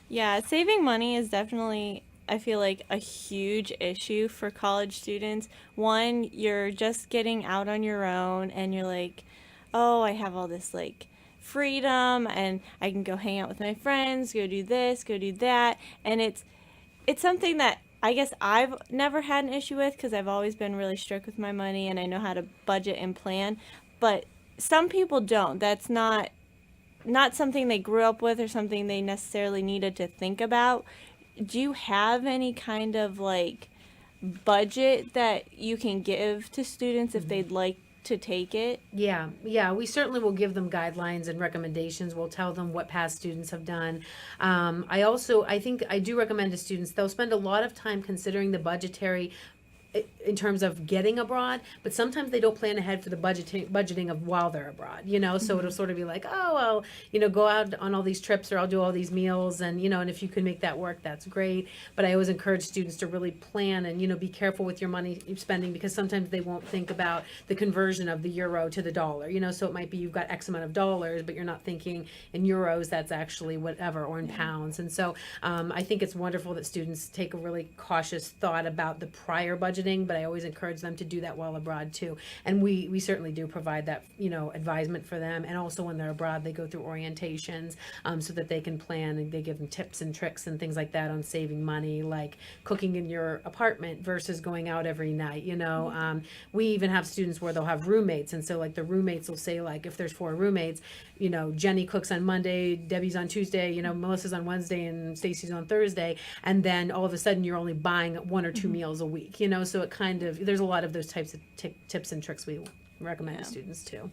Yeah, saving money is definitely, I feel like, a huge issue for college students. One, you're just getting out on your own and you're like, oh, I have all this like freedom and I can go hang out with my friends, go do this, go do that. And it's something that I guess I've never had an issue with because I've always been really strict with my money and I know how to budget and plan. But some people don't. That's not something they grew up with or something they necessarily needed to think about. Do you have any kind of like budget that you can give to students if they'd like to take it? Yeah, we certainly will give them guidelines and recommendations. We'll tell them what past students have done. I think I do recommend to students, they'll spend a lot of time considering the budgetary in terms of getting abroad, but sometimes they don't plan ahead for the budgeting of while they're abroad, so it'll sort of be like, oh, well, go out on all these trips or I'll do all these meals and, and if you can make that work, that's great. But I always encourage students to really plan and, be careful with your money you're spending because sometimes they won't think about the conversion of the euro to the dollar, so it might be you've got X amount of dollars, but you're not thinking in euros, that's actually whatever, or in pounds. And so I think it's wonderful that students take a really cautious thought about the prior budgeting, but I always encourage them to do that while abroad too. And we certainly do provide that, advisement for them. And also when they're abroad, they go through orientations so that they can plan, and they give them tips and tricks and things like that on saving money, like cooking in your apartment versus going out every night. We even have students where they'll have roommates. And so like the roommates will say, like, if there's 4 roommates, Jenny cooks on Monday, Debbie's on Tuesday, Melissa's on Wednesday, and Stacy's on Thursday. And then all of a sudden you're only buying 1 or 2 meals a week, so it kind of, there's a lot of those types of tips and tricks we recommend to students too.